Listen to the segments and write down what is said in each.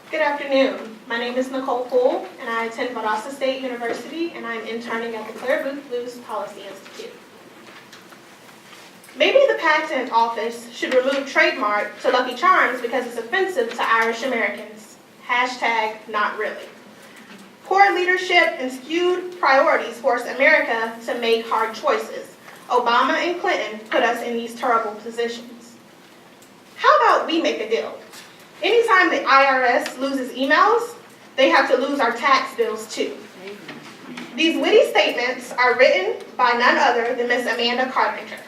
Good afternoon. My name is Nicole Poole, and I attend Valdosta State University, and I'm interning at the Clare Boothe Luce Policy Institute. Maybe the patent office should remove trademark to Lucky Charms because it's offensive to Irish Americans. Hashtag not really. Poor leadership and skewed priorities force America to make hard choices. Obama and Clinton put us in these terrible positions. How about we make a deal? Anytime the IRS loses emails, they have to lose our tax bills too. These witty statements are written by none other than Miss Amanda Carpenter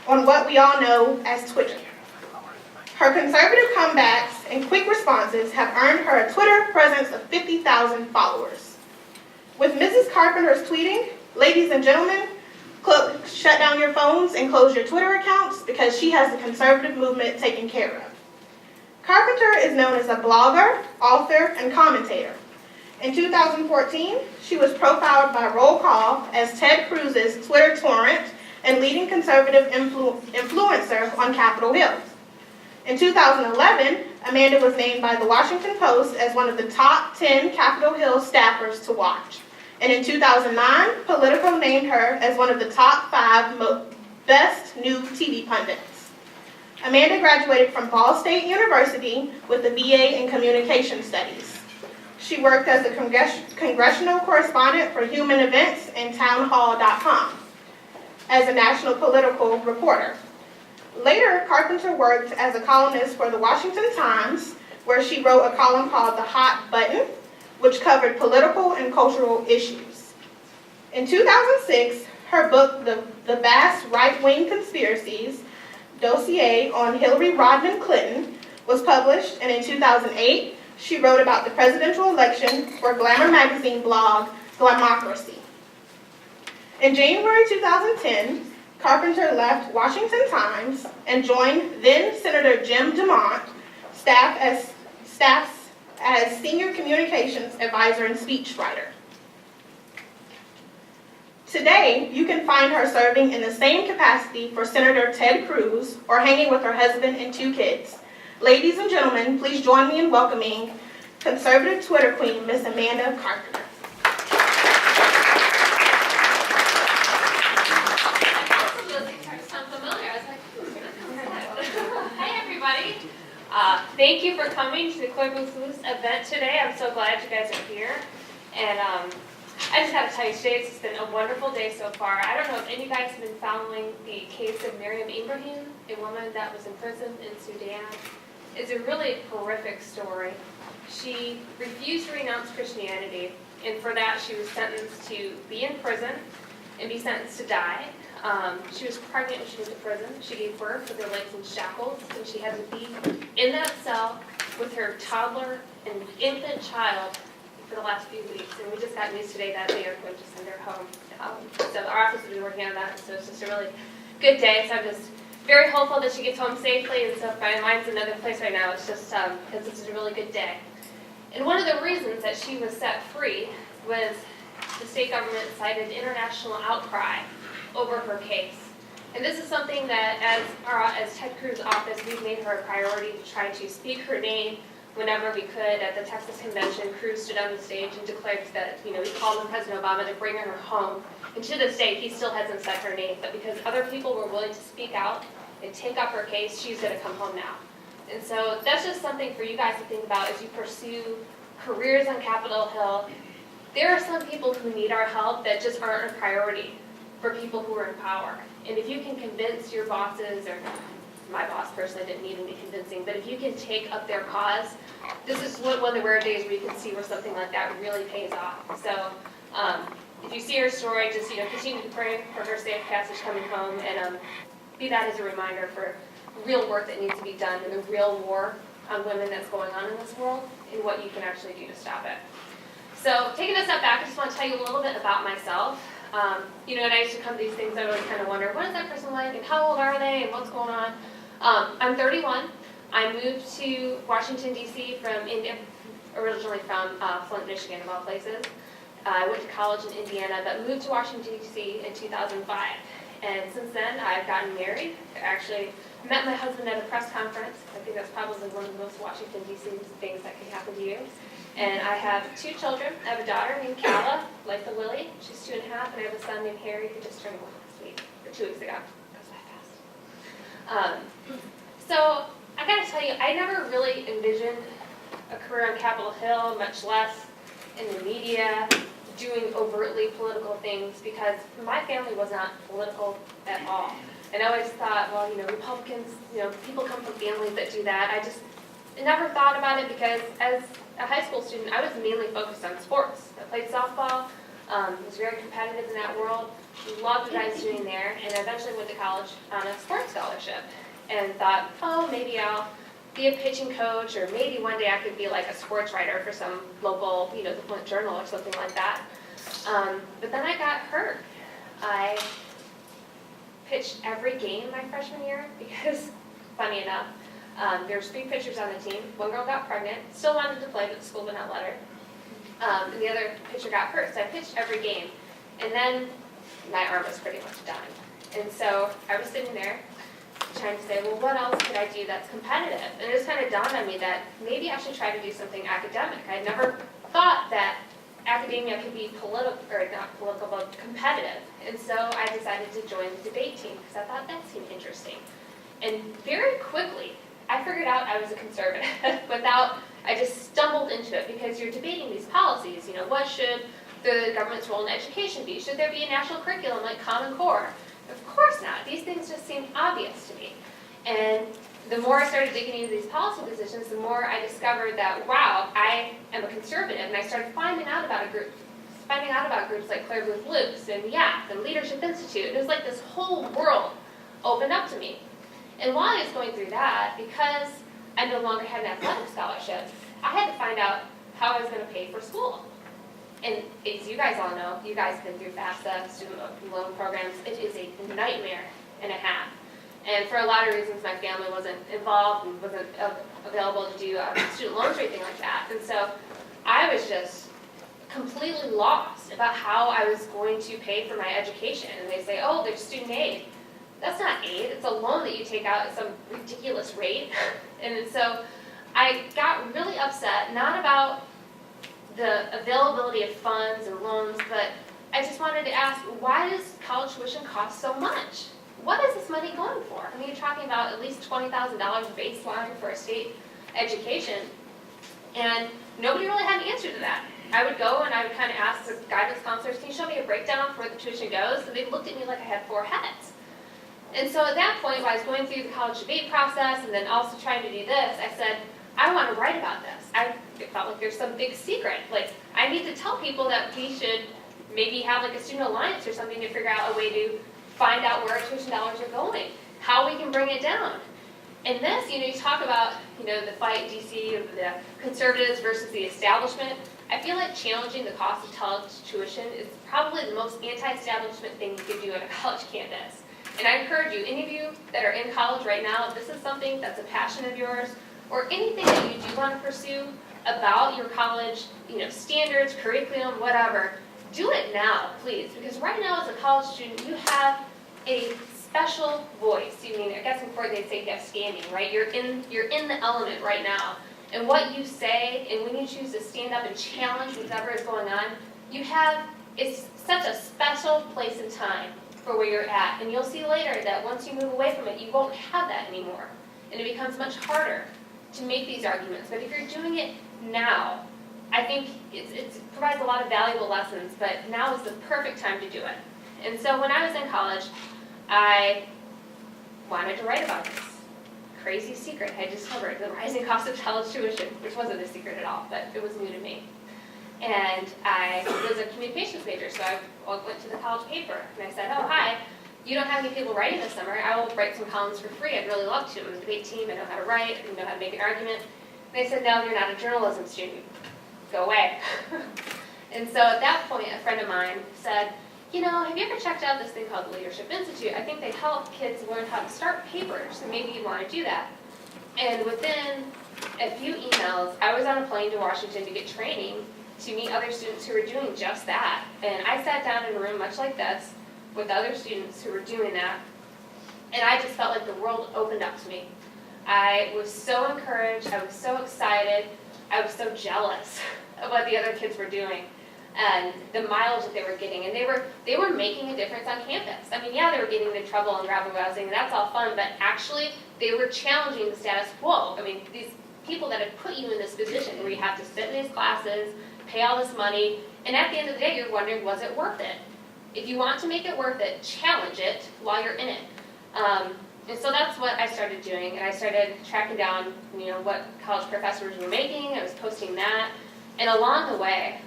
on what we all know as Twitter. Her conservative comebacks and quick responses have earned her a Twitter presence of 50,000 followers. With Mrs. Carpenter's tweeting, ladies and gentlemen, shut down your phones and close your Twitter accounts because she has the conservative movement taken care of. Carpenter is known as a blogger, author, and commentator. In 2014, she was profiled by Roll Call as Ted Cruz's Twitter torrent and leading conservative influencer on Capitol Hill. In 2011, Amanda was named by the Washington Post as one of the top 10 Capitol Hill staffers to watch. And in 2009, Politico named her as one of the top 5 best new TV pundits. Amanda graduated from Ball State University with a BA in Communication Studies. She worked as a congressional correspondent for Human Events and townhall.com as a national political reporter. Later, Carpenter worked as a columnist for the Washington Times, where she wrote a column called The Hot Button, which covered political and cultural issues. In 2006, her book, The Vast Right-Wing Conspiracies, dossier on Hillary Rodham Clinton, was published, and in 2008, she wrote about the presidential election for Glamour magazine blog, Glamocracy. In January 2010, Carpenter left Washington Times and joined then-Senator Jim DeMont, staff as Senior Communications Advisor and Speechwriter. Today, you can find her serving in the same capacity for Senator Ted Cruz or hanging with her husband and 2 kids. Ladies and gentlemen, please join me in welcoming conservative Twitter queen, Miss Amanda Carpenter. Hi, everybody. Thank you for coming to the Clare Boothe Luce event today. I'm so glad you guys are here. And I just have to tell you, today it's been a wonderful day so far. I don't know if any of you guys have been following the case of Miriam Ibrahim, a woman that was imprisoned in Sudan. It's a really horrific story. She refused to renounce Christianity, and for that she was sentenced to be in prison and be sentenced to die. She was pregnant when she went to prison. She gave birth with her legs in shackles, and she had to be in that cell with her toddler and infant child for the last few weeks. And we just got news today that they are going to send her home. So our office will be working on that, so it's just a really good day. So I'm just very hopeful that she gets home safely, and so my mind's in another place right now. It's just because this is a really good day. And one of the reasons that she was set free was the state government cited international outcry over her case. And this is something that as Ted Cruz's office, we've made her a priority to try to speak her name whenever we could. At the Texas convention, Cruz stood on the stage and declared that, he called on President Obama to bring her home. And to this day, he still hasn't said her name, but because other people were willing to speak out and take up her case, she's gonna come home now. And so that's just something for you guys to think about as you pursue careers on Capitol Hill. There are some people who need our help that just aren't a priority for people who are in power. And if you can convince your bosses, or my boss personally didn't need any convincing, but if you can take up their cause, this is one of the rare days where you can see where something like that really pays off. So if you see her story, just continue to pray for her safe passage coming home, and be that as a reminder for real work that needs to be done and the real war on women that's going on in this world and what you can actually do to stop it. So taking a step back, I just want to tell you a little bit about myself. And I used to come to these things, I always kind of wonder, what is that person like, and how old are they, and what's going on? I'm 31. I moved to Washington, D.C. from India, originally from Flint, Michigan, of all places. I went to college in Indiana, but moved to Washington, D.C. in 2005. And since then, I've gotten married. I actually met my husband at a press conference. I think that's probably one of the most Washington, D.C. things that can happen to you. you. And I have 2 children. I have a daughter named Calla, like the Lily. She's 2.5, and I have a son named Harry who just turned 1 last week, or 2 weeks ago. Goes by fast. So I gotta tell you, I never really envisioned a career on Capitol Hill, much less in the media, doing overtly political things, because my family was not political at all. And I always thought, well, Republicans, people come from families that do that. I just never thought about it because as a high school student, I was mainly focused on sports. I played softball, was very competitive in that world, loved what I was doing there, and I eventually went to college on a sports scholarship and thought, oh, maybe I'll be a pitching coach, or maybe one day I could be like a sports writer for some local, the Boothe Journal or something like that. But then I got hurt. I pitched every game my freshman year because, funny enough, there's 3 pitchers on the team. One girl got pregnant, still wanted to play, but the school would not let her. And the other pitcher got hurt, so I pitched every game. And then my arm was pretty much done. And so I was sitting there trying to say, well, what else could I do that's competitive? And it just kind of dawned on me that maybe I should try to do something academic. I never thought that academia could be political, or not political, but competitive. And so I decided to join the debate team because I thought that seemed interesting. And very quickly, I figured out I was a conservative I just stumbled into it because you're debating these policies. What should the government's role in education be? Should there be a national curriculum like Common Core? Of course not. These things just seemed obvious to me. And the more I started digging into these policy positions, the more I discovered that, wow, I am a conservative, and I started finding out about groups like Clare, Boothe, Luce, and YAF, and Leadership Institute. It was like this whole world opened up to me. And while I was going through that, because I no longer had an athletic scholarship, I had to find out how I was going to pay for school. And as you guys all know, you guys have been through FAFSA, student loan programs, it is a nightmare and a half. And for a lot of reasons, my family wasn't involved and wasn't available to do student loans or anything like that. And so I was just completely lost about how I was going to pay for my education. And they say, oh, there's student aid. That's not aid, it's a loan that you take out at some ridiculous rate. And so I got really upset, not about the availability of funds or loans, but I just wanted to ask, why does college tuition cost so much? What is this money going for? I mean, you're talking about at least $20,000 baseline for a state education, and nobody really had an answer to that. I would go and I would kind of ask the guidance counselors, can you show me a breakdown of where the tuition goes? And they looked at me like I had 4 heads. And so at that point, while I was going through the college debate process and then also trying to do this, I said, I want to write about this. I felt like there's some big secret. Like, I need to tell people that we should maybe have like a student alliance or something to figure out a way to find out where our tuition dollars are going, how we can bring it down. And this, you talk about, the fight DC of the conservatives versus the establishment. I feel like challenging the cost of college tuition is probably the most anti-establishment thing you could do on a college campus. And I encourage you, any of you that are in college right now, if this is something that's a passion of yours, or anything that you do want to pursue about your college, standards, curriculum, whatever, do it now, please. Because right now, as a college student, you have a special voice. I guess in court they'd say you have standing, right? You're in the element right now. And what you say, and when you choose to stand up and challenge whatever is going on, it's such a special place and time for where you're at. And you'll see later that once you move away from it, you won't have that anymore. And it becomes much harder to make these arguments. But if you're doing it now, I think it provides a lot of valuable lessons, but now is the perfect time to do it. And so when I was in college, I wanted to write about this crazy secret I discovered, the rising cost of college tuition, which wasn't a secret at all, but it was new to me. And I was a communications major, so I went to the college paper, and I said, oh, hi, you don't have any people writing this summer. I will write some columns for free. I'd really love to. I'm in the debate team. I know how to write. I know how to make an argument. And they said, no, you're not a journalism student. Go away. And so at that point, a friend of mine said, have you ever checked out this thing called the Leadership Institute? I think they help kids learn how to start papers, so maybe you want to do that. And within a few emails, I was on a plane to Washington to get training to meet other students who were doing just that. And I sat down in a room much like this with other students who were doing that, and I just felt like the world opened up to me. I was so encouraged. I was so excited. I was so jealous of what the other kids were doing and the mileage that they were getting. And they were making a difference on campus. I mean, yeah, they were getting into trouble and rabble-rousing, and that's all fun, but actually they were challenging the status quo. I mean, these people that had put you in this position where you have to sit in these classes, pay all this money, and at the end of the day, you're wondering, was it worth it? If you want to make it worth it, challenge it while you're in it. And so that's what I started doing, and I started tracking down, what college professors were making. I was posting that, and along the way,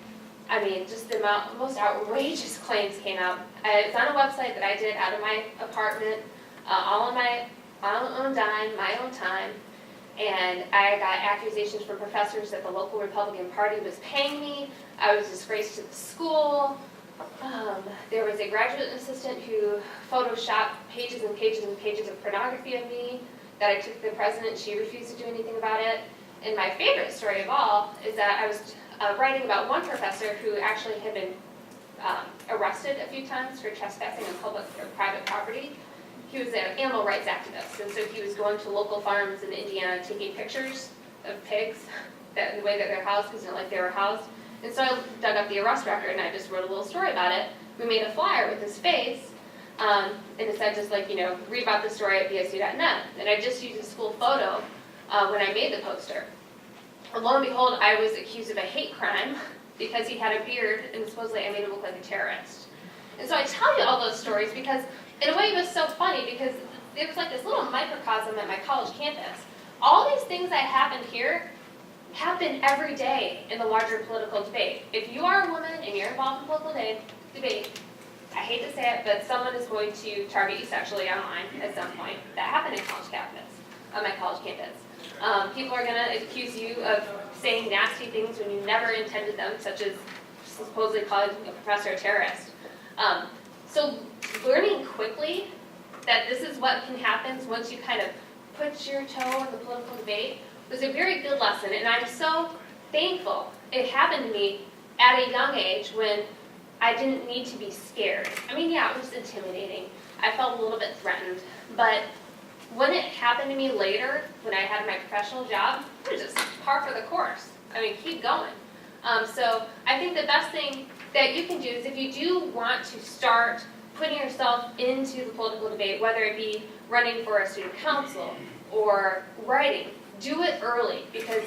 I mean, just the most outrageous claims came out. It's on a website that I did out of my apartment, all on my own dime, my own time, and I got accusations from professors that the local Republican Party was paying me. I was disgraced to the school. There was a graduate assistant who photoshopped pages and pages and pages of pornography of me that I took to the president. She refused to do anything about it. And my favorite story of all is that I was writing about one professor who actually had been arrested a few times for trespassing on public or private property. He was an animal rights activist, and so he was going to local farms in Indiana taking pictures of pigs, the way that they're housed, because they were housed. And so I dug up the arrest record and I just wrote a little story about it. We made a flyer with his face, and it said just read about the story at bsu.net. And I just used a school photo when I made the poster. And lo and behold, I was accused of a hate crime because he had a beard and supposedly I made him look like a terrorist. And so I tell you all those stories because in a way it was so funny because it was like this little microcosm at my college campus. All these things that happened here happen every day in the larger political debate. If you are a woman and you're involved in political debate, I hate to say it, but someone is going to target you sexually online at some point. That happened in on my college campus. People are going to accuse you of saying nasty things when you never intended them, such as supposedly calling a professor a terrorist. So learning quickly that this is what can happen once you kind of put your toe in the political debate was a very good lesson, and I'm so thankful it happened to me at a young age when I didn't need to be scared. I mean, yeah, it was intimidating. I felt a little bit threatened, but when it happened to me later, when I had my professional job, it was just par for the course. I mean, keep going. So I think the best thing that you can do is if you do want to start putting yourself into the political debate, whether it be running for a student council or writing, do it early, because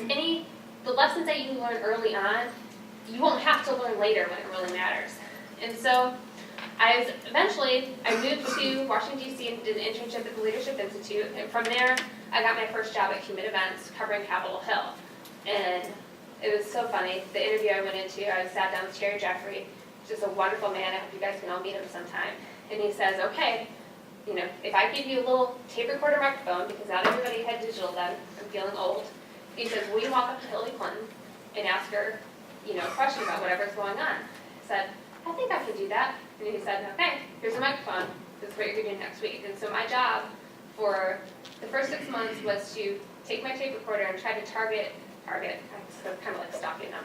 the lessons that you learn early on, you won't have to learn later when it really matters. And so I moved to Washington, D.C. and did an internship at the Leadership Institute, and from there I got my first job at Human Events covering Capitol Hill. And it was so funny. The interview I went into, I sat down with Terry Jeffrey, just a wonderful man. I hope you guys can all meet him sometime. And he says, okay, if I give you a little tape recorder microphone, because not everybody had digital then, I'm feeling old. He says, will you walk up to Hillary Clinton and ask her, a question about whatever's going on? I said, I think I could do that. And he said, okay, here's a microphone. This is what you're doing next week. And so my job for the first 6 months was to take my tape recorder and try to target, I'm kind of like stalking them.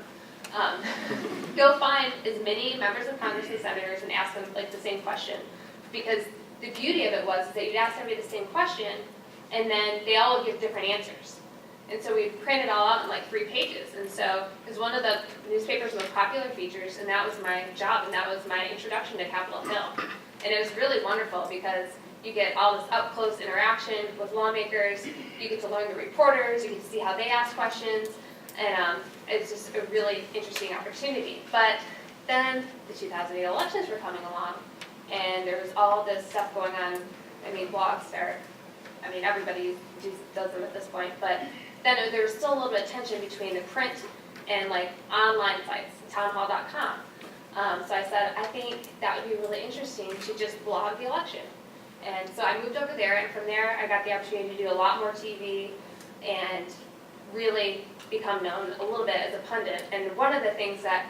Go find as many members of Congress and senators and ask them the same question. Because the beauty of it was that you'd ask everybody the same question, and then they all would give different answers. And so we printed it all out in 3 pages. And so it was one of the newspaper's most popular features, and that was my job, and that was my introduction to Capitol Hill. And it was really wonderful because you get all this up-close interaction with lawmakers, you get to learn the reporters, you get to see how they ask questions, and it's just a really interesting opportunity. But then the 2008 elections were coming along, and there was all this stuff going on. I mean, blogs everybody does them at this point, but then there was still a little bit of tension between the print and online sites, townhall.com. So I said, I think that would be really interesting to just blog the election. And so I moved over there, and from there I got the opportunity to do a lot more TV and really become known a little bit as a pundit. And one of the things that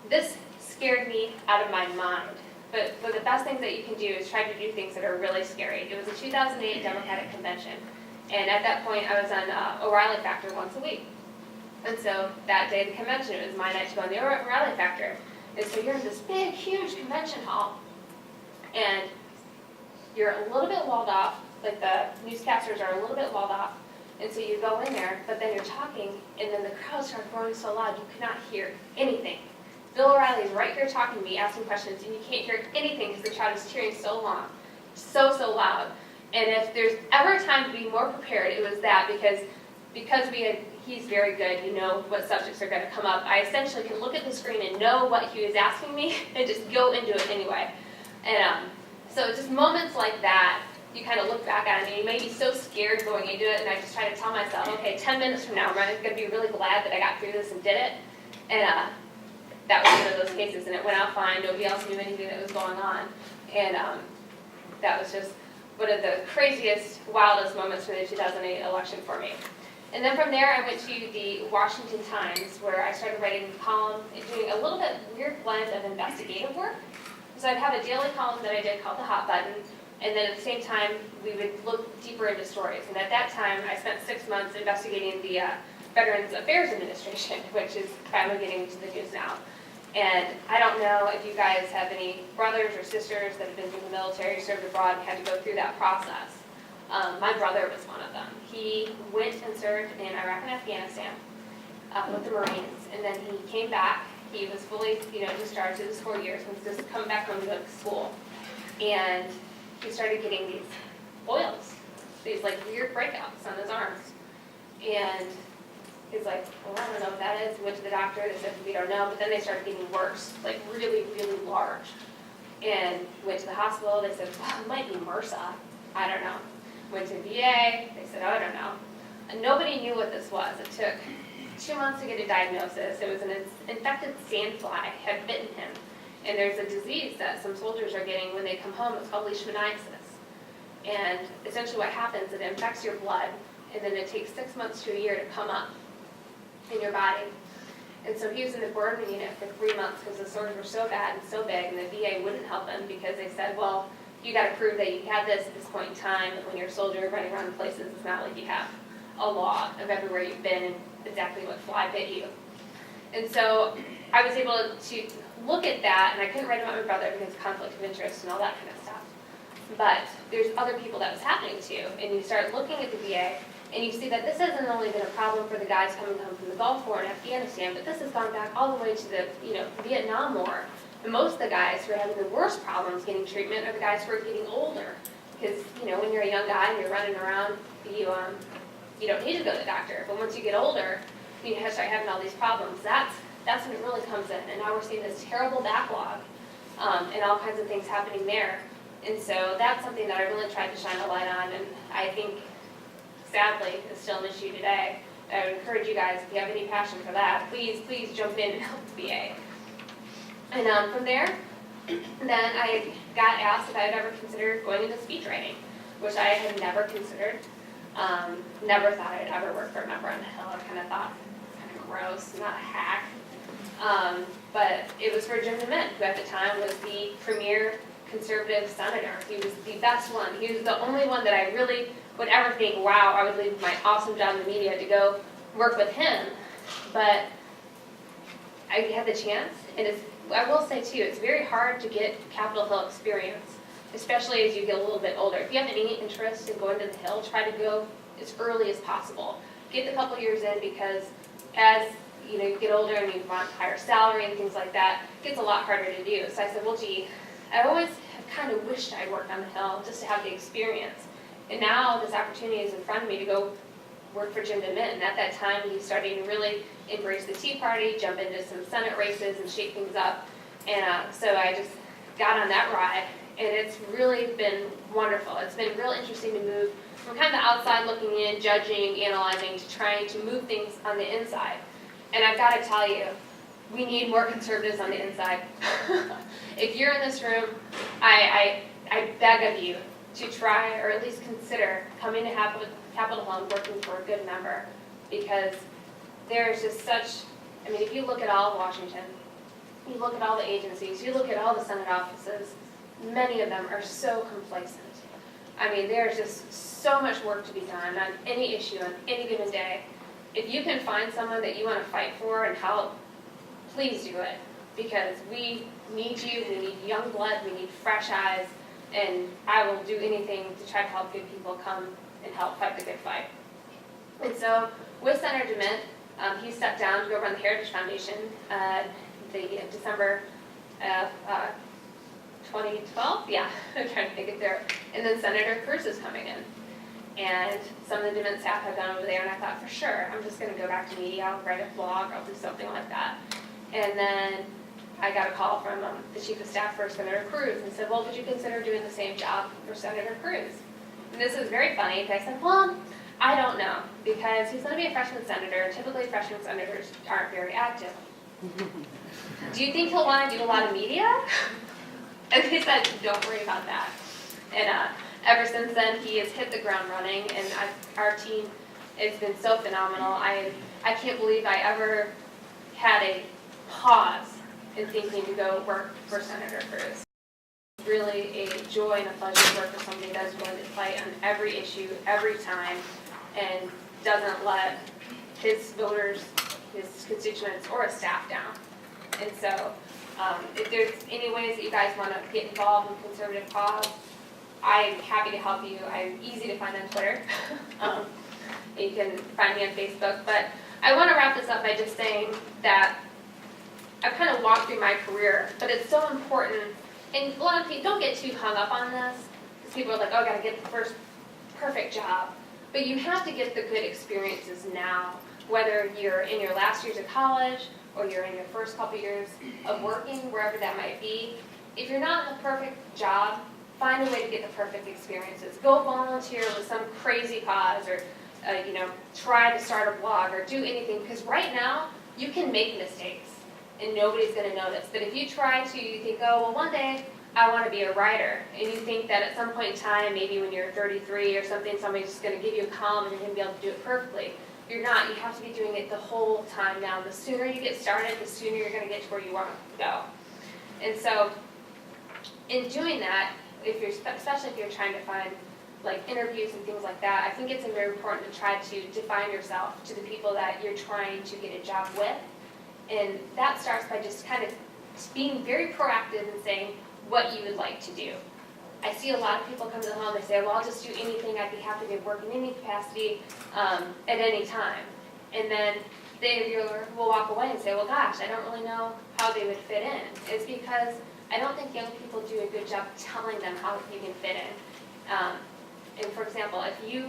this scared me out of my mind, but one of the best things that you can do is try to do things that are really scary. It was a 2008 Democratic Convention, and at that point I was on O'Reilly Factor once a week. And so that day of the convention, it was my night to go on the O'Reilly Factor. And so you're in this big, huge convention hall, and you're a little bit walled off, the newscasters are a little bit walled off, And so you go in there, but then you're talking, and then the crowd starts roaring so loud you cannot hear anything. Bill O'Reilly's right here talking to me, asking questions, and you can't hear anything because the crowd is cheering so long, so loud. And if there's ever a time to be more prepared, it was that because he's very good, you know what subjects are going to come up. I essentially can look at the screen and know what he was asking me and just go into it anyway. And so it's just moments like that, you kind of look back at it and you may be so scared going into it, and I just try to tell myself, okay, 10 minutes from now, I'm going to be really glad that I got through this and did it. And that was one of those cases, and it went out fine. Nobody else knew anything that was going on. And that was just one of the craziest, wildest moments from the 2008 election for me. And then from there, I went to the Washington Times, where I started writing a column and doing a little bit weird blend of investigative work. So I'd have a daily column that I did called The Hot Button, and then at the same time, we would look deeper into stories. And at that time, I spent 6 months investigating the Veterans Affairs Administration, which is finally getting to the news now. And I don't know if you guys have any brothers or sisters that have been in the military, served abroad, and had to go through that process. My brother was one of them. He went and served in Iraq and Afghanistan with the Marines, and then he came back. He was fully, discharged. It was 4 years, and was just come back home to go to school. And he started getting these boils, these like weird breakouts on his arms. And he's like, well, I don't know what that is. Went to the doctor. They said, we don't know. But then they started getting worse, like really, really large. And went to the hospital. They said, well, it might be MRSA. I don't know. Went to VA. They said, oh, I don't know. And nobody knew what this was. It took 2 months to get a diagnosis. It was an infected sandfly had bitten him. And there's a disease that some soldiers are getting when they come home. It's called leishmaniasis. And essentially what happens, it infects your blood, and then it takes 6 months to a year to come up in your body. And so he was in the boarding unit for 3 months because the sores were so bad and so big, and the VA wouldn't help him because they said, well, you got to prove that you had this at this point in time. When you're a soldier running around places, it's not like you have a log of everywhere you've been and exactly what fly bit you. And so I was able to look at that, and I couldn't write about my brother because of conflict of interest and all that kind of stuff. But there's other people that was happening to, and you start looking at the VA, and you see that this hasn't only been a problem for the guys coming home from the Gulf War in Afghanistan, but this has gone back all the way to the Vietnam War. And most of the guys who are having the worst problems getting treatment are the guys who are getting older. Because when you're a young guy and you're running around, you don't need to go to the doctor. But once you get older, you start having all these problems. That's when it really comes in. And now we're seeing this terrible backlog and all kinds of things happening there. And so that's something that I really tried to shine a light on, and I think, sadly, is still an issue today. I would encourage you guys, if you have any passion for that, please jump in and help the VA. And from there, then I got asked if I had ever considered going into speech writing, which I had never considered. Never thought I'd ever work for a member on the Hill. I kind of thought, kind of gross, not a hack. But it was for Jim DeMint, who at the time was the premier conservative senator. He was the best one. He was the only one that I really would ever think, wow, I would leave my awesome job in the media to go work with him. But I had the chance, and I will say too, it's very hard to get Capitol Hill experience, especially as you get a little bit older. If you have any interest in going to the Hill, try to go as early as possible. Get the couple years in, because as you get older and you want higher salary and things like that, it gets a lot harder to do. So I said, well, gee, I always have kind of wished I'd worked on the Hill just to have the experience. And now this opportunity is in front of me to go work for Jim DeMint. And at that time, he's starting to really embrace the Tea Party, jump into some Senate races and shake things up. And so I just got on that ride. And it's really been wonderful. It's been real interesting to move from kind of the outside looking in, judging, analyzing, to trying to move things on the inside. And I've got to tell you, we need more conservatives on the inside. If you're in this room, I beg of you to try, or at least consider, coming to Capitol Hill and working for a good member, because there's just such, if you look at all of Washington, you look at all the agencies, you look at all the Senate offices, many of them are so complacent. There's just so much work to be done on any issue on any given day. If you can find someone that you want to fight for and help, please do it, because we need you, we need young blood, we need fresh eyes, and I will do anything to try to help good people come and help fight the good fight. And so with Senator DeMint, he stepped down to go run the Heritage Foundation the December of 2012. Yeah, I'm trying to think it there. And then Senator Cruz is coming in. And some of the DeMint staff have gone over there, and I thought, for sure, I'm just going to go back to media, I'll write a blog, I'll do something like that. And then I got a call from the chief of staff for Senator Cruz and said, well, would you consider doing the same job for Senator Cruz? And this is very funny, because I said, well, I don't know, because he's going to be a freshman senator. Typically, freshman senators aren't very active. Do you think he'll want to do a lot of media? And they said, don't worry about that. And ever since then, he has hit the ground running, and our team has been so phenomenal. I can't believe I ever had a pause in thinking to go work for Senator Cruz. It's really a joy and a pleasure to work for somebody that's willing to fight on every issue, every time, and doesn't let his voters, his constituents, or his staff down. And so, if there's any ways that you guys want to get involved in conservative cause, I'm happy to help you. I'm easy to find on Twitter. You can find me on Facebook. But I want to wrap this up by just saying that I've kind of walked through my career, but it's so important. And a lot of people don't get too hung up on this, because people are like, oh, I got to get the first perfect job. But you have to get the good experiences now, whether you're in your last years of college or you're in your first couple years of working, wherever that might be. If you're not in the perfect job, find a way to get the perfect experiences. Go volunteer with some crazy cause, or try to start a blog, or do anything, because right now you can make mistakes and nobody's going to notice. But if you try to, you think, oh, well, one day I want to be a writer, and you think that at some point in time, maybe when you're 33 or something, somebody's just going to give you a column and you're going to be able to do it perfectly. You're not. You have to be doing it the whole time now. The sooner you get started, the sooner you're going to get to where you want to go. And so in doing that, especially if you're trying to find like interviews and things like that, I think it's very important to try to define yourself to the people that you're trying to get a job with. And that starts by just kind of being very proactive and saying what you would like to do. I see a lot of people come to the home, they say, well, I'll just do anything, I'd be happy to work in any capacity at any time. And then the interviewer will walk away and say, well, gosh, I don't really know how they would fit in. It's because I don't think young people do a good job telling them how you can fit in. And for example, if you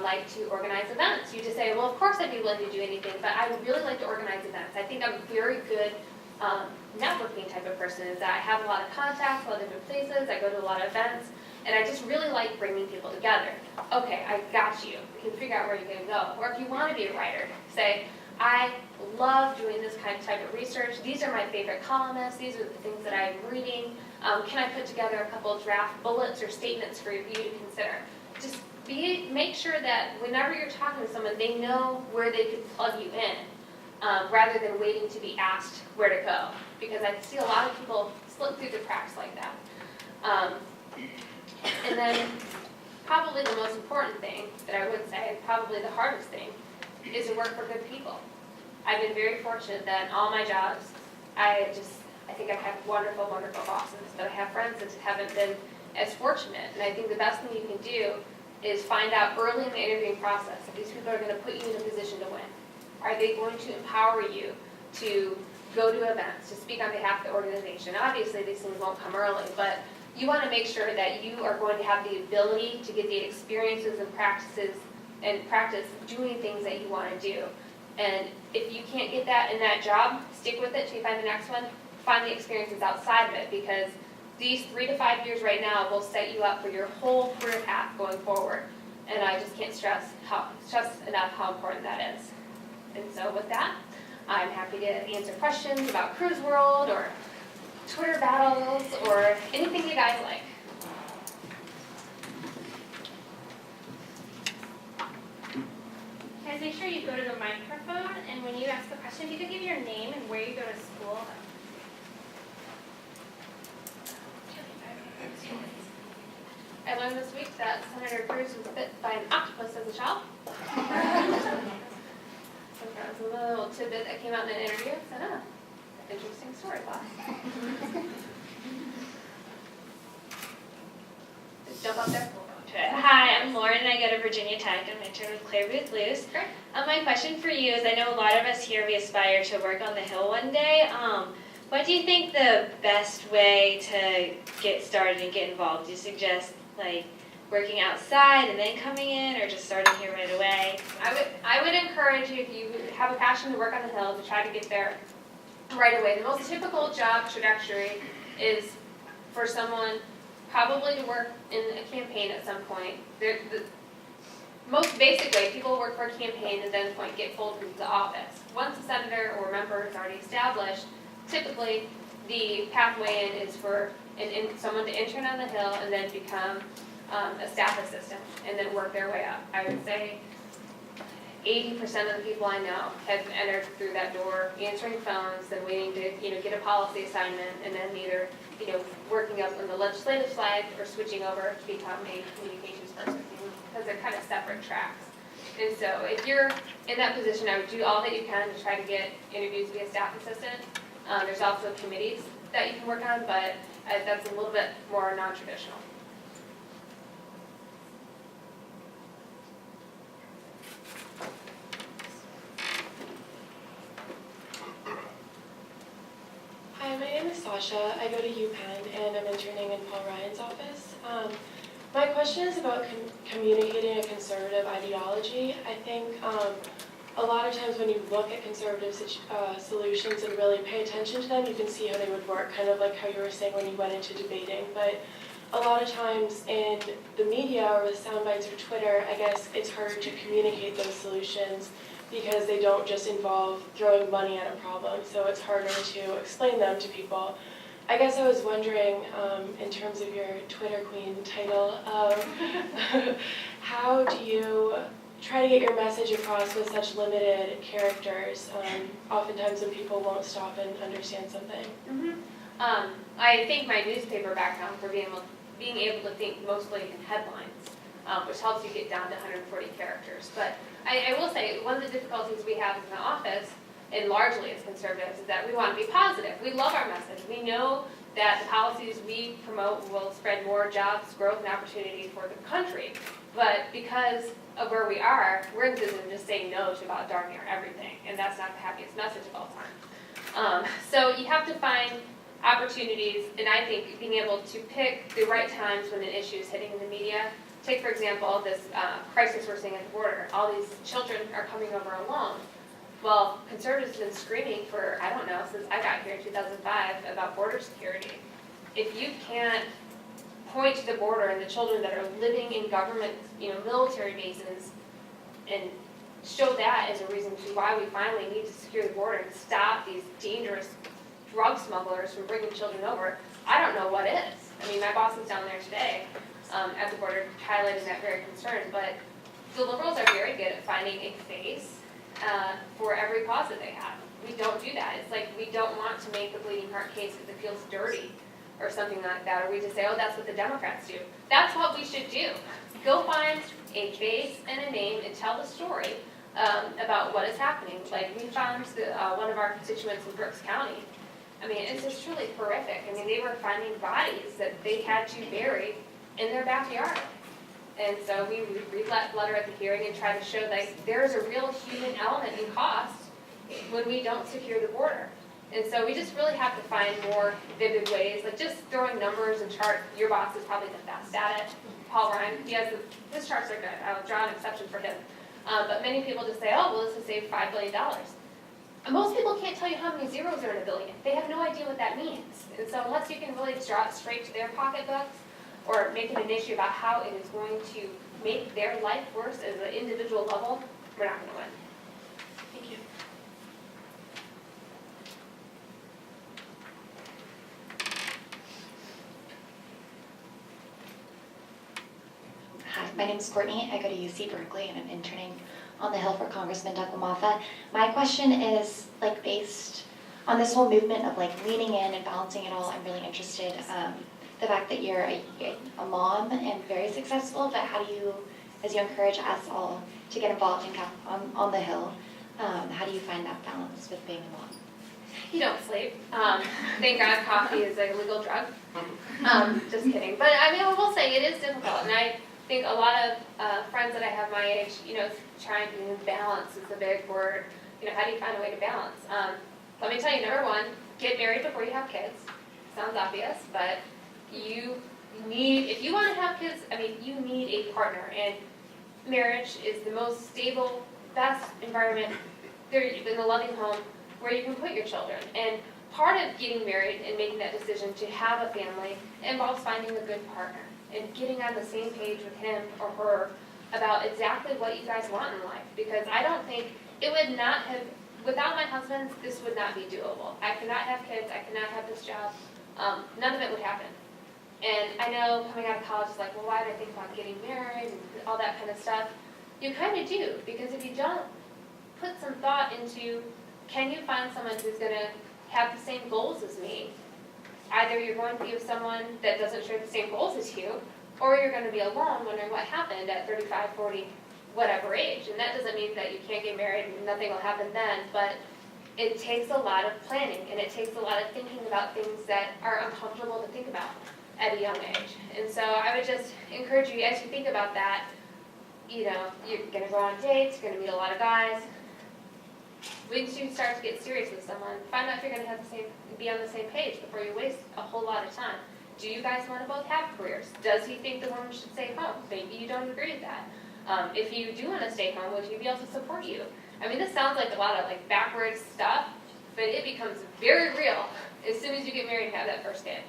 like to organize events, you just say, well, of course I'd be willing to do anything, but I would really like to organize events. I think I'm a very good networking type of person, is that I have a lot of contacts, a lot of different places, I go to a lot of events, and I just really like bringing people together. Okay, I got you. You can figure out where you're going to go. Or if you want to be a writer, say, I love doing this type of research. These are my favorite columnists. These are the things that I'm reading. Can I put together a couple of draft bullets or statements for you to consider? Just make sure that whenever you're talking to someone, they know where they could plug you in, rather than waiting to be asked where to go. Because I see a lot of people slip through the cracks like that. And then probably the most important thing that I would say, and probably the hardest thing, is to work for good people. I've been very fortunate that in all my jobs, I think I've had wonderful, wonderful bosses, but I have friends that haven't been as fortunate. And I think the best thing you can do is find out early in the interviewing process if these people are going to put you in a position to win. Are they going to empower you to go to events, to speak on behalf of the organization? Obviously, these things won't come early, but you want to make sure that you are going to have the ability to get the experiences and practices and practice doing things that you want to do. And if you can't get that in that job, stick with it till you find the next one. Find the experiences outside of it, because these 3 to 5 years right now will set you up for your whole career path going forward. And I just can't stress enough how important that is. And so with that, I'm happy to answer questions about Cruz World or Twitter battles or anything you guys like. Guys, make sure you go to the microphone, and when you ask the question, if you could give your name and where you go to school. I learned this week that Senator Cruz was bit by an octopus as a child. So that was a little tidbit that came out in an interview. I said, oh, interesting story, boss. Just jump up there. Hi, I'm Lauren, and I go to Virginia Tech. I'm an intern with Clare, Boothe, Luce. Great. My question for you is, I know a lot of us here, we aspire to work on the Hill one day. What do you think the best way to get started and get involved? Do you suggest like working outside and then coming in, or just starting here right away? I would encourage you, if you have a passion to work on the Hill, to try to get there right away. The most typical job trajectory is for someone probably to work in a campaign at some point. The most basic way, people work for a campaign and then get pulled into the office. Once a senator or member is already established, typically the pathway in is for someone to intern on the Hill and then become a staff assistant and then work their way up. I would say 80% of the people I know have entered through that door, answering phones, then waiting to get a policy assignment, and then either working up on the legislative side or switching over to become a communications person, because they're kind of separate tracks. And so if you're in that position, I would do all that you can to try to get interviews to be a staff assistant. There's also committees that you can work on, but that's a little bit more non-traditional. Hi, my name is Sasha. I go to UPenn and I'm interning in Paul Ryan's office. My question is about communicating a conservative ideology. I think a lot of times when you look at conservative solutions and really pay attention to them, you can see how they would work, kind of like how you were saying when you went into debating. But a lot of times in the media or with sound bites or Twitter, I guess it's harder to communicate those solutions because they don't just involve throwing money at a problem, so it's harder to explain them to people. I guess I was wondering, in terms of your Twitter queen title, how do you try to get your message across with such limited characters, oftentimes when people won't stop and understand something? Mm-hmm. I think my newspaper background for being able to think mostly in headlines, which helps you get down to 140 characters. But I will say, one of the difficulties we have in the office, and largely as conservatives, is that we want to be positive. We love our message. We know that the policies we promote will spread more jobs, growth, and opportunity for the country. But because of where we are, we're in the business of just saying no to about darn near everything, and that's not the happiest message of all time. So you have to find opportunities, and I think being able to pick the right times when an issue is hitting the media. Take, for example, this crisis we're seeing at the border. All these children are coming over alone. Well, conservatives have been screaming for, I don't know, since I got here in 2005 about border security. If you can't point to the border and the children that are living in government, military bases, and show that as a reason to why we finally need to secure the border and stop these dangerous drug smugglers from bringing children over, I don't know what is. I mean, my boss is down there today at the border highlighting that very concern, but the liberals are very good at finding a face for every cause that they have. We don't do that. It's like we don't want to make the bleeding heart case because it feels dirty or something like that, or we just say, oh, that's what the Democrats do. That's what we should do. Go find a face and a name and tell the story about what is happening. Like we found one of our constituents in Brooks County. I mean, it's just truly horrific. I mean, they were finding bodies that they had to bury in their backyard. And so we read that letter at the hearing and try to show that there is a real human element in cost when we don't secure the border. And so we just really have to find more vivid ways, like just throwing numbers and charts. Your boss is probably the best at it. Paul Ryan, his charts are good. I'll draw an exception for him. But many people just say, oh, well, this has saved $5 billion. And most people can't tell you how many zeros are in a billion. They have no idea what that means. And so unless you can really draw it straight to their pocketbooks or make it an issue about how it is going to make their life worse as an individual level, we're not going to win. Thank you. Hi, my name is Courtney. I go to UC Berkeley and I'm interning on the Hill for Congressman Doug LaMatha. My question is based on this whole movement of leaning in and balancing it all. I'm really interested. The fact that you're a mom and very successful, but how do you, as you encourage us all to get involved on the Hill, how do you find that balance with being a mom? You don't sleep. Thank God coffee is a legal drug. Just kidding. But I mean, I will say it is difficult. And think a lot of friends that I have my age, trying to balance is a big word. How do you find a way to balance? Let me tell you, number one, get married before you have kids. Sounds obvious, but if you want to have kids, you need a partner, and marriage is the most stable, best environment in a loving home where you can put your children. And part of getting married and making that decision to have a family involves finding a good partner and getting on the same page with him or her about exactly what you guys want in life. Because I don't think it would not have, without my husband, this would not be doable. I could not have kids, I could not have this job. None of it would happen. And I know coming out of college is like, well, why did I think about getting married and all that kind of stuff? You kind of do, because if you don't put some thought into, can you find someone who's going to have the same goals as me? Either you're going to be with someone that doesn't share the same goals as you, or you're going to be alone wondering what happened at 35, 40, whatever age. And that doesn't mean that you can't get married and nothing will happen then, but it takes a lot of planning, and it takes a lot of thinking about things that are uncomfortable to think about at a young age. And so I would just encourage you, as you think about that, you're going to go on dates, you're going to meet a lot of guys. Once you start to get serious with someone, find out if you're going to be on the same page before you waste a whole lot of time. Do you guys want to both have careers? Does he think the woman should stay home? Maybe you don't agree with that. If you do want to stay home, would he be able to support you? This sounds like a lot of backwards stuff, but it becomes very real as soon as you get married and have that first kid.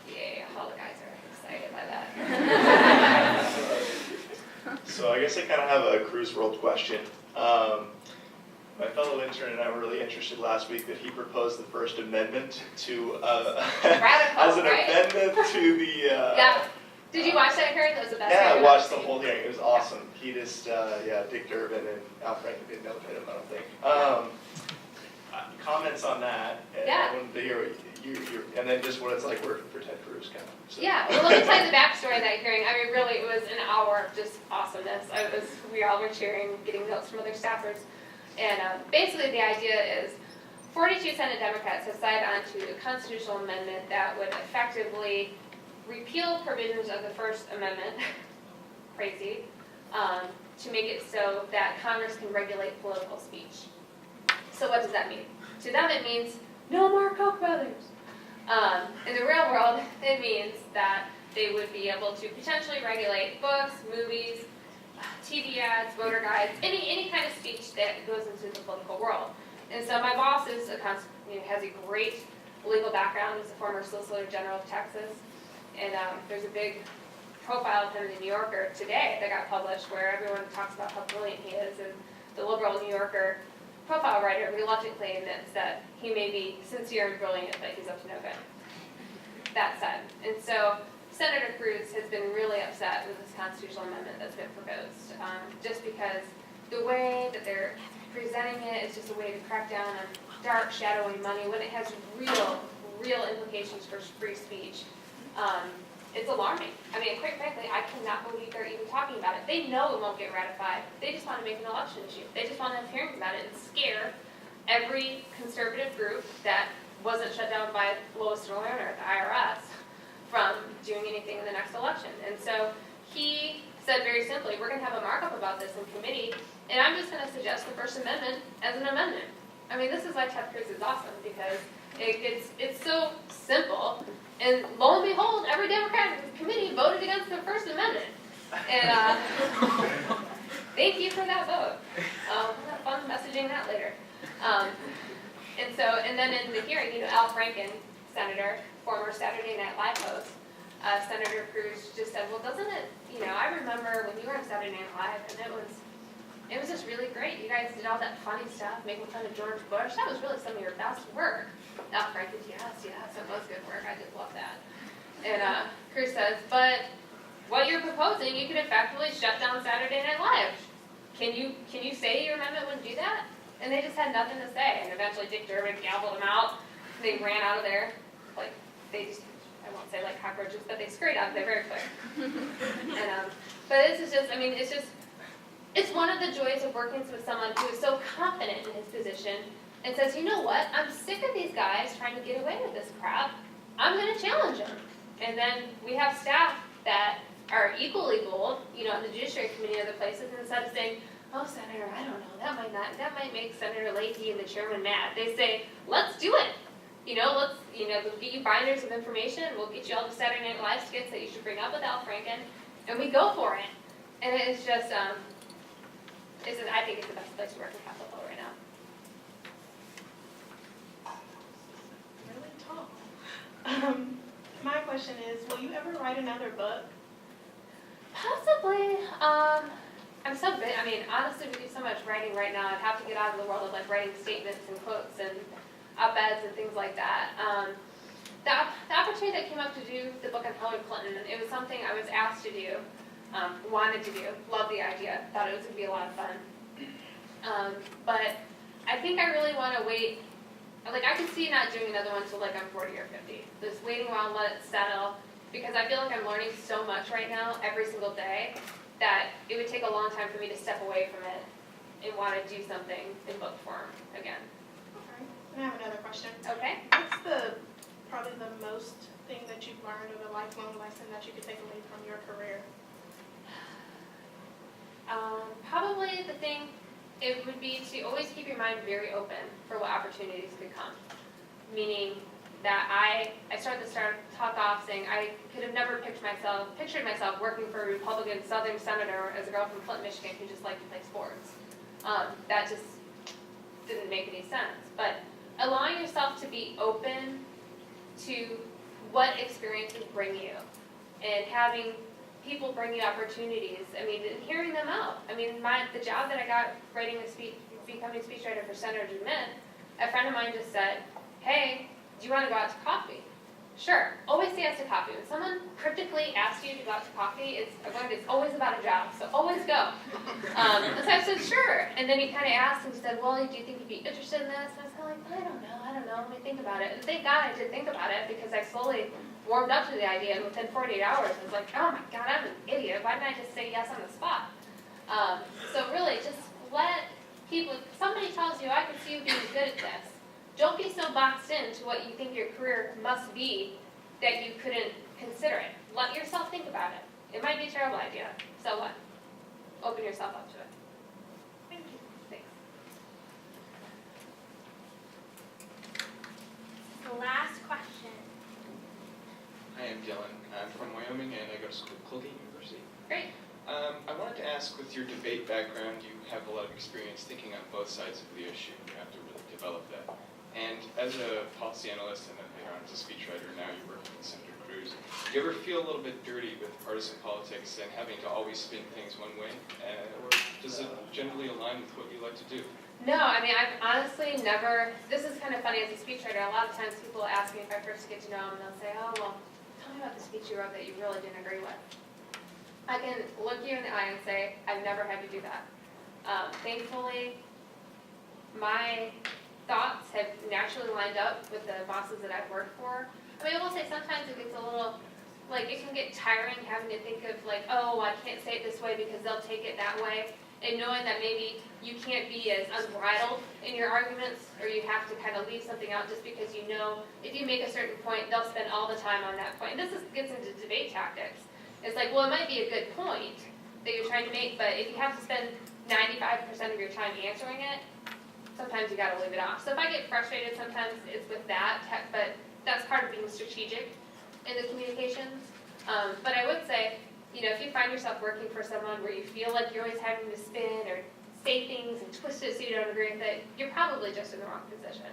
Yay, all the guys are excited by that. So I guess I kind of have a Cruz World question. My fellow intern and I were really interested last week that he proposed the First Amendment to Radical, as an right? amendment to the. Yeah. Did you watch that hearing? That was the best. Yeah, I hearing watched I've the seen. whole hearing. It was awesome. He just, Dick Durbin and Al Franken didn't know him, I don't think. Comments on that. And Yeah. I wanted to hear you, and then just what it's like working for Ted Cruz, kind of. So. Yeah, well, let me tell you the backstory of that hearing. Really, it was an hour of just awesomeness. We all were cheering, getting notes from other staffers. And basically the idea is 42 Senate Democrats have signed on to a constitutional amendment that would effectively repeal provisions of the First Amendment, crazy, to make it so that Congress can regulate political speech. So what does that mean? To them it means no more Koch brothers. In the real world, it means that they would be able to potentially regulate books, movies, TV ads, voter guides, any kind of speech that goes into the political world. And so my boss has a great legal background as a former Solicitor General of Texas. And there's a big profile of him in the New Yorker today that got published where everyone talks about how brilliant he is. And the liberal New Yorker profile writer reluctantly admits that he may be sincere and brilliant, but he's up to no good. That said. And so Senator Cruz has been really upset with this constitutional amendment that's been proposed, just because the way that they're presenting it is just a way to crack down on dark, shadowy money when it has real implications for free speech. It's alarming. Quite frankly, I cannot believe they're even talking about it. They know it won't get ratified. They just want to make an election issue. They just want to have hearings about it and scare every conservative group that wasn't shut down by Lois and Lerner at the IRS from doing anything in the next election. And so he said very simply, we're going to have a markup about this in committee, and I'm just going to suggest the First Amendment as an amendment. This is why Ted Cruz is awesome, because it's so simple. And lo and behold, every Democrat in the committee voted against the First Amendment. And thank you for that vote. We'll have fun messaging that later. And then in the hearing, Al Franken, senator, former Saturday Night Live host, Senator Cruz just said, well, doesn't it, I remember when you were on Saturday Night Live, and it was just really great. You guys did all that funny stuff, making fun of George Bush. That was really some of your best work. Al Franken, yes, that was good work. I just love that. And Cruz says, but what you're proposing, you could effectively shut down Saturday Night Live. Can you say your amendment wouldn't do that? And they just had nothing to say. And eventually Dick Durbin gobbled them out. They ran out of there. I won't say like cockroaches, but they scurried out of there very quick. But this is just, it's one of the joys of working with someone who is so confident in his position and says, you know what, I'm sick of these guys trying to get away with this crap. I'm going to challenge them. And then we have staff that are equally bold, you know, in the Judiciary Committee and other places, and instead of saying, oh, Senator, I don't know, that might make Senator Leahy and the chairman mad. They say, let's do it. You know, we'll get you binders of information, we'll get you all the Saturday Night Live skits that you should bring up with Al Franken, and we go for it. And it's just, I think it's the best place to work in Capitol Hill right now. Really tall. My question is, will you ever write another book? Possibly. I'm so busy. I mean, honestly, we do so much writing right now. I'd have to get out of the world of like writing statements and quotes and op-eds and things like that. The opportunity that came up to do the book on Hillary Clinton, it was something I was asked to do, wanted to do, loved the idea, thought it was going to be a lot of fun. But I think I really want to wait. Like, I could see not doing another one until like I'm 40 or 50. Just waiting a while and let it settle, because I feel like I'm learning so much right now, every single day, that it would take a long time for me to step away from it and want to do something in book form again. Okay. I have another question. Okay? What's probably the most thing that you've learned, or the lifelong lesson that you could take away from your career? Probably the thing, it would be to always keep your mind very open for what opportunities could come. Meaning that I started to talk off saying I could have never pictured myself working for a Republican Southern senator as a girl from Clinton, Michigan who just liked to play sports. That just didn't make any sense. But allowing yourself to be open to what experiences bring you, and having people bring you opportunities. I mean, and hearing them out. I mean, the job that I got writing a speech, becoming a speechwriter for Senator Mint, a friend of mine just said, hey, do you want to go out to coffee? Sure. Always say yes to coffee. When someone cryptically asks you to go out to coffee, it's always about a job, so always go. And so I said, sure. And then he kind of asked and said, well, do you think you'd be interested in this? And I was kind of like, I don't know, let me think about it. And thank God I did think about it, because I slowly warmed up to the idea, and within 48 hours, I was like, oh my God, I'm an idiot. Why didn't I just say yes on the spot? So really, just let people, if somebody tells you, I can see you being good at this, don't be so boxed into what you think your career must be that you couldn't consider it. Let yourself think about it. It might be a terrible idea. So what? Open yourself up to it. Thank you. Thanks. The last question. Hi, I'm Dylan. I'm from Wyoming, and I go to school at Colgate University. Great. I wanted to ask, with your debate background, you have a lot of experience thinking on both sides of the issue. You have to really develop that. And as a policy analyst, and then later on as a speechwriter, now you're working with Senator Cruz, do you ever feel a little bit dirty with partisan politics and having to always spin things one way? Or does it generally align with what you like to do? No, I mean, I've honestly never, this is kind of funny as a speechwriter, a lot of times people ask me if I first get to know them, and they'll say, oh, well, tell me about the speech you wrote that you really didn't agree with. I can look you in the eye and say, I've never had to do that. Thankfully, my thoughts have naturally lined up with the bosses that I've worked for. I mean, I will say sometimes it gets a little, like, it can get tiring having to think of, like, oh, I can't say it this way because they'll take it that way. And knowing that maybe you can't be as unbridled in your arguments, or you have to kind of leave something out just because you know if you make a certain point, they'll spend all the time on that point. And this gets into debate tactics. It's like, well, it might be a good point that you're trying to make, but if you have to spend 95% of your time answering it, sometimes you got to leave it off. So if I get frustrated, sometimes it's with that, but that's part of being strategic in the communications. But I would say, you know, if you find yourself working for someone where you feel like you're always having to spin or say things and twist it so you don't agree with it, you're probably just in the wrong position.